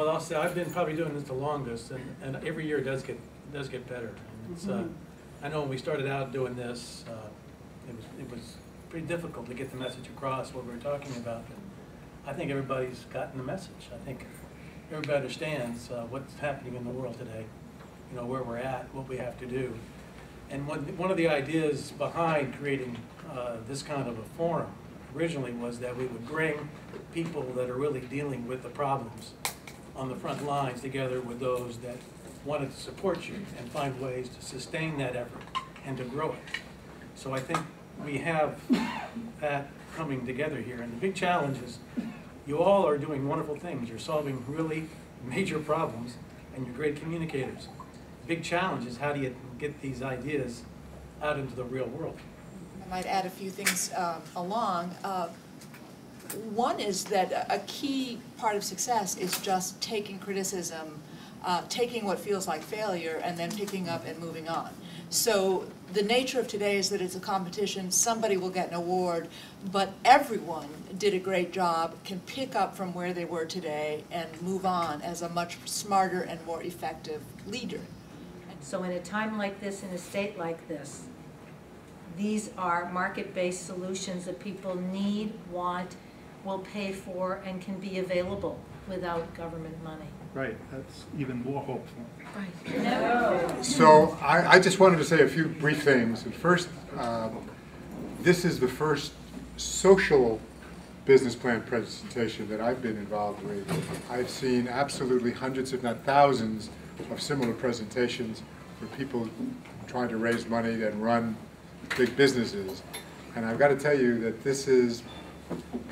Well, I'll say I've been probably doing this the longest, and every year it does get better. And it's, I know when we started out doing this, it was pretty difficult to get the message across what we were talking about. But I think everybody's gotten the message. I think everybody understands what's happening in the world today. You know, where we're at, what we have to do. And one of the ideas behind creating this kind of a forum originally was that we would bring people that are really dealing with the problems on the front lines together with those that wanted to support you and find ways to sustain that effort and to grow it. So I think we have that coming together here. And the big challenge is you all are doing wonderful things. You're solving really major problems and you're great communicators. The big challenge is how do you get these ideas out into the real world? I might add a few things along. One is that a key part of success is just taking criticism, taking what feels like failure, and then picking up and moving on. So the nature of today is that it's a competition, somebody will get an award, but everyone did a great job, can pick up from where they were today and move on as a much smarter and more effective leader. So in a time like this, in a state like this, these are market-based solutions that people need, want, will pay for, and can be available without government money. Right, that's even more hopeful. Right. No. So I just wanted to say a few brief things. First, this is the first social business plan presentation that I've been involved with. I've seen absolutely hundreds, if not thousands, of similar presentations for people trying to raise money and run big businesses. And I've got to tell you that this is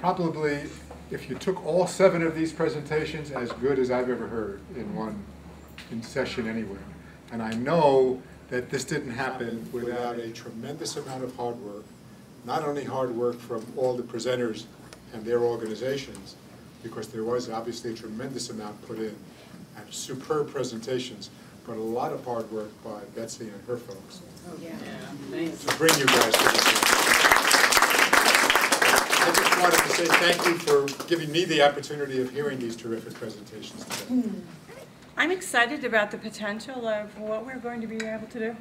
probably, if you took all 7 of these presentations, as good as I've ever heard in session anywhere. And I know that this didn't happen without a tremendous amount of hard work, not only hard work from all the presenters and their organizations, because there was obviously a tremendous amount put in, and superb presentations, but a lot of hard work by Betsy and her folks. Oh, yeah. To bring you guys to this. I just wanted to say thank you for giving me the opportunity of hearing these terrific presentations today. I'm excited about the potential of what we're going to be able to do.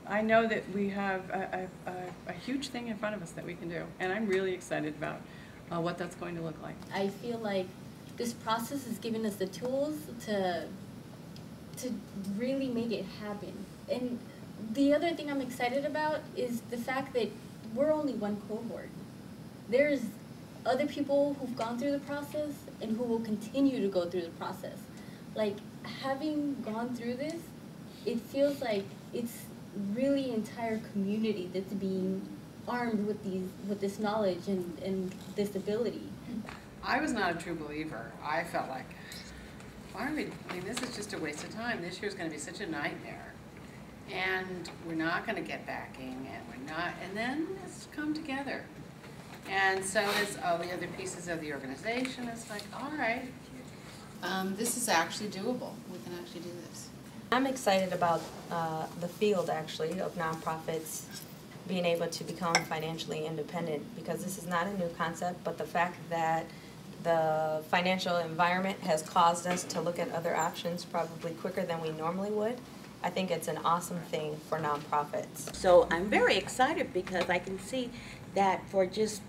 I know that we have a huge thing in front of us that we can do, and I'm really excited about what that's going to look like. I feel like this process is giving us the tools to really make it happen. And the other thing I'm excited about is the fact that we're only one cohort. There's other people who've gone through the process and who will continue to go through the process. Like, having gone through this, it feels like it's really entire community that's being armed with this knowledge and this ability. I was not a true believer. I felt like, why are we, I mean, this is just a waste of time. This year's going to be such a nightmare. And we're not going to get backing, and we're not, and then it's come together. And so is all the other pieces of the organization. It's like, all right, this is actually doable. We can actually do this. I'm excited about the field, actually, of nonprofits being able to become financially independent, because this is not a new concept, but the fact that the financial environment has caused us to look at other options probably quicker than we normally would. I think it's an awesome thing for nonprofits. So I'm very excited because I can see that for just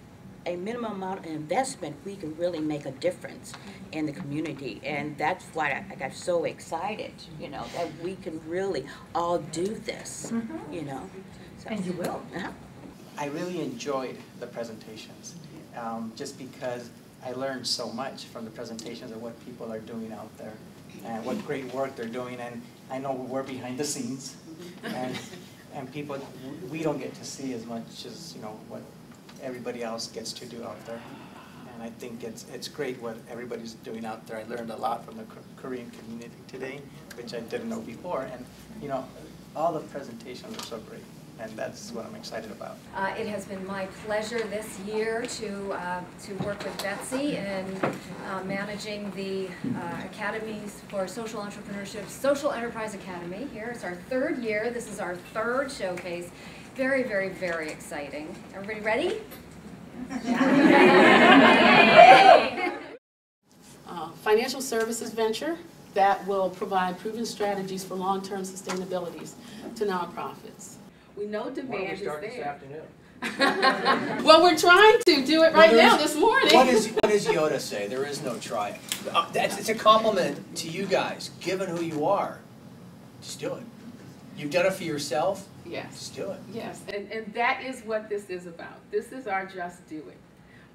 a minimum amount of investment, we can really make a difference in the community. And that's why I got so excited, you know, that we can really all do this, you know. So, and you will. I really enjoyed the presentations, just because I learned so much from the presentations of what people are doing out there and what great work they're doing. And I know we're behind the scenes, and people, we don't get to see as much as, you know, what everybody else gets to do out there. And I think it's great what everybody's doing out there. I learned a lot from the Korean community today, which I didn't know before. And, you know, all the presentations are so great. And that's what I'm excited about. It has been my pleasure this year to work with Betsy in managing the Academies for Social Entrepreneurship, Social Enterprise Academy. Here it's our 3rd year. This is our 3rd showcase. Very, very, very exciting. Everybody ready? financial services venture that will provide proven strategies for long-term sustainabilities to nonprofits. We know demand is there. This afternoon? Well, we're trying to do it right now this morning. What does Yoda say? There is no try. It's a compliment to you guys. Given who you are, just do it. You've done it for yourself. Yes. Just do it. Yes, and that is what this is about. This is our just do it.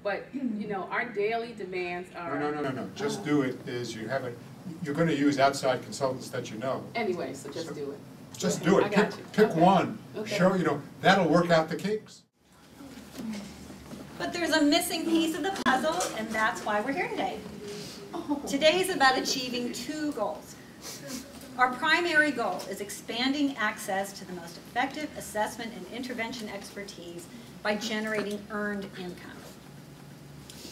But, you know, our daily demands are... No. Just do it is you're going to use outside consultants that you know. Anyway, so just do it. Just do it. I got you. Pick Okay. one. Okay. Show, that'll work out the kinks. But there's a missing piece of the puzzle, and that's why we're here today. Today is about achieving two goals. Our primary goal is expanding access to the most effective assessment and intervention expertise by generating earned income.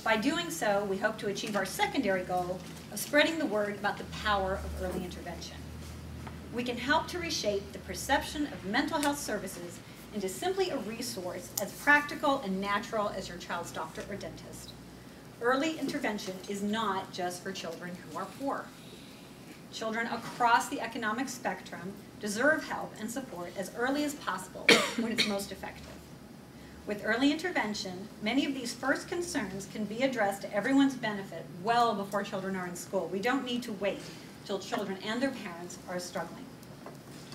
By doing so, we hope to achieve our secondary goal of spreading the word about the power of early intervention. We can help to reshape the perception of mental health services into simply a resource as practical and natural as your child's doctor or dentist. Early intervention is not just for children who are poor. Children across the economic spectrum deserve help and support as early as possible when it's most effective. With early intervention, many of these first concerns can be addressed to everyone's benefit well before children are in school. We don't need to wait till children and their parents are struggling.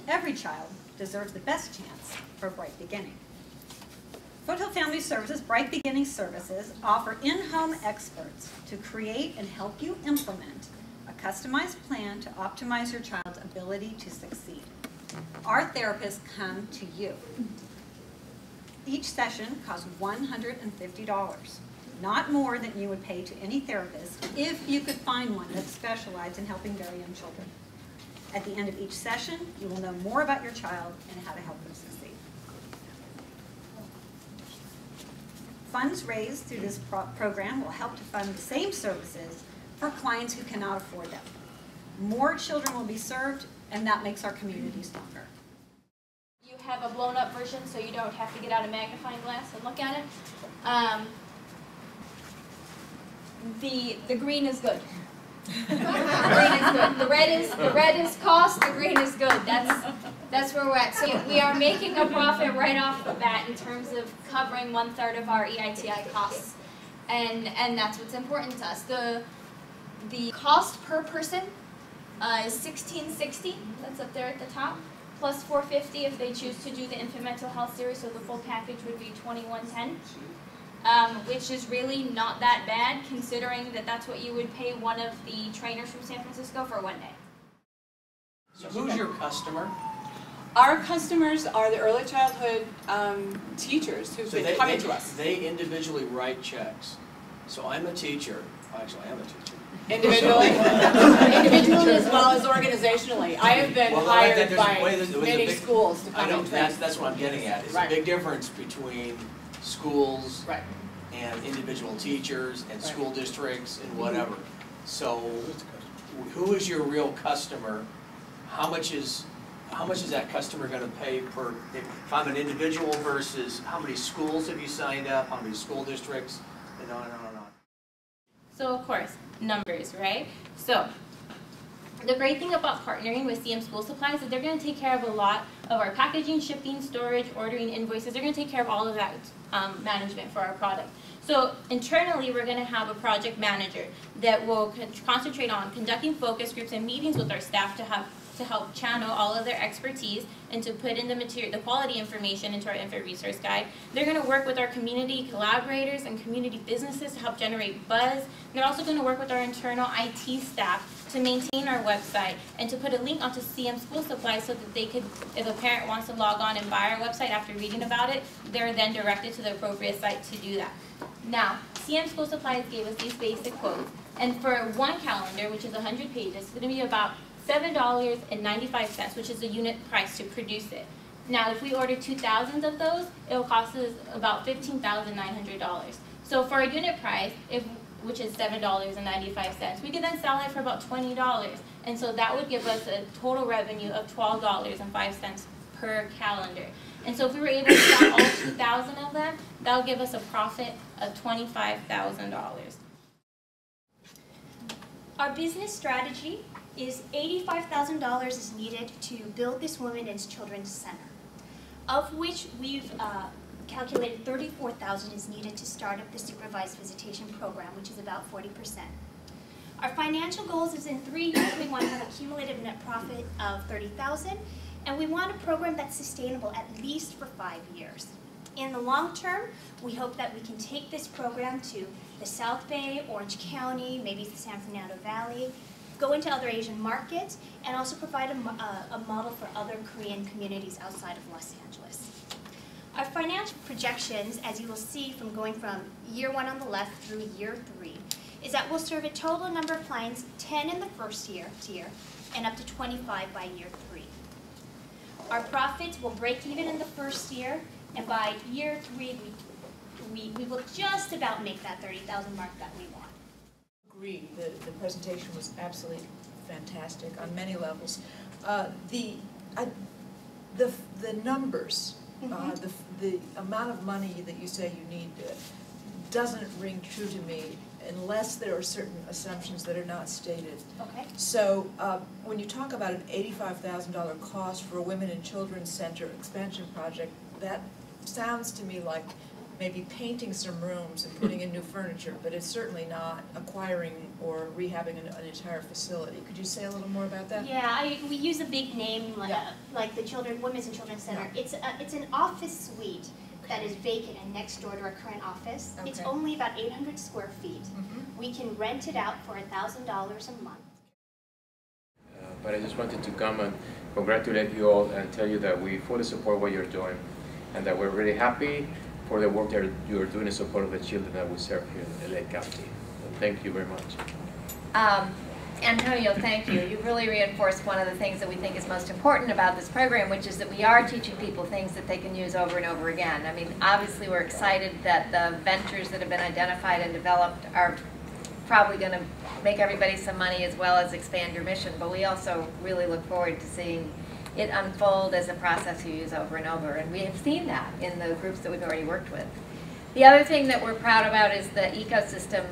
Every child deserves the best chance for a bright beginning. Foothill Family Services Bright Beginning Services offer in-home experts to create and help you implement a customized plan to optimize your child's ability to succeed. Our therapists come to you. Each session costs $150, not more than you would pay to any therapist if you could find one that specializes in helping very young children. At the end of each session, you will know more about your child and how to help them succeed. Funds raised through this program will help to fund the same services for clients who cannot afford them. More children will be served, and that makes our community stronger. You have a blown up version, so you don't have to get out a magnifying glass and look at it. The green is good. The green is good. The red is cost. The green is good. That's where we're at. So we are making a profit right off the bat in terms of covering 1/3 of our EITI costs, and that's what's important to us. The cost per person is $16.60. That's up there at the top. Plus $450 if they choose to do the infant mental health series. So the full package would be $21.10. Which is really not that bad, considering that that's what you would pay one of the trainers from San Francisco for one day. So who's your customer? Our customers are the early childhood teachers who've been coming to us. They individually write checks. So I'm a teacher. Actually, I am a teacher. Individually, individually as well as organizationally. I have been hired by many schools to come and train. That's what I'm getting at. It's a big difference between schools and individual teachers and school districts and whatever. So who is your real customer? How much is that customer going to pay per, if I'm an individual versus how many schools have you signed up, how many school districts, and on and on and on. So of course, numbers, right? So the great thing about partnering with CM School Supplies is they're going to take care of a lot of our packaging, shipping, storage, ordering invoices. They're going to take care of all of that management for our product. So internally, we're going to have a project manager that will concentrate on conducting focus groups and meetings with our staff to help channel all of their expertise and to put in the quality information into our infant resource guide. They're going to work with our community collaborators and community businesses to help generate buzz. They're also going to work with our internal IT staff to maintain our website and to put a link onto CM School Supplies so that they could, if a parent wants to log on and buy our website after reading about it, they're then directed to the appropriate site to do that. Now, CM School Supplies gave us these basic quotes, and for one calendar, which is 100 pages, it's going to be about $7.95, which is the unit price to produce it. Now, if we order 2,000 of those, it will cost us about $15,900. So for a unit price, which is $7.95, we could then sell it for about $20. And so that would give us a total revenue of $12.05 per calendar. And so if we were able to sell all 2,000 of them, that would give us a profit of $25,000. Our business strategy is $85,000 is needed to build this Women and Children's Center, of which we've calculated $34,000 is needed to start up the supervised visitation program, which is about 40%. Our financial goals is in 3 years, we want to have a cumulative net profit of $30,000, and we want a program that's sustainable at least for 5 years. In the long term, we hope that we can take this program to the South Bay, Orange County, maybe the San Fernando Valley, go into other Asian markets, and also provide a model for other Korean communities outside of Los Angeles. Our financial projections, as you will see from going from year 1 on the left through year 3, is that we'll serve a total number of clients, 10 in the first year, and up to 25 by year 3. Our profits will break even in the first year, and by year 3, we will just about make that $30,000 mark that we want. Agree, the presentation was absolutely fantastic on many levels. The numbers, the amount of money that you say you need doesn't ring true to me unless there are certain assumptions that are not stated. Okay. So when you talk about an $85,000 cost for a Women and Children's Center expansion project, that sounds to me like maybe painting some rooms and putting in new furniture, but it's certainly not acquiring or rehabbing an entire facility. Could you say a little more about that? Yeah, we use a big name like the Women's and Children's Center. Yeah. It's an office suite that is vacant and next door to our current office. Okay. It's only about 800 square feet. We can rent it out for $1,000 a month. But I just wanted to come and congratulate you all and tell you that we fully support what you're doing and that we're really happy for the work that you're doing in support of the children that we serve here in LA County. So thank you very much. Antonio, thank you. You've really reinforced one of the things that we think is most important about this program, which is that we are teaching people things that they can use over and over again. I mean, obviously we're excited that the ventures that have been identified and developed are probably going to make everybody some money as well as expand your mission, but we also really look forward to seeing it unfold as a process you use over and over, and we have seen that in the groups that we've already worked with. The other thing that we're proud about is the ecosystem,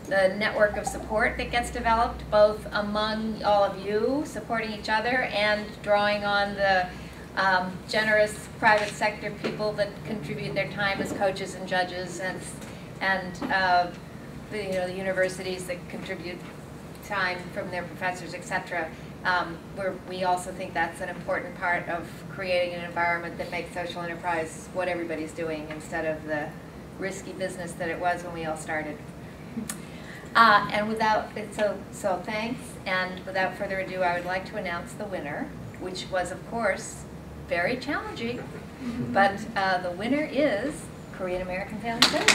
the network of support that gets developed, both among all of you supporting each other and drawing on the generous private sector people that contribute their time as coaches and judges, and the universities that contribute time from their professors, etc. We also think that's an important part of creating an environment that makes social enterprise what everybody's doing instead of the risky business that it was when we all started. So thanks, and without further ado, I would like to announce the winner, which was, of course, very challenging, but the winner is Korean American Family Center.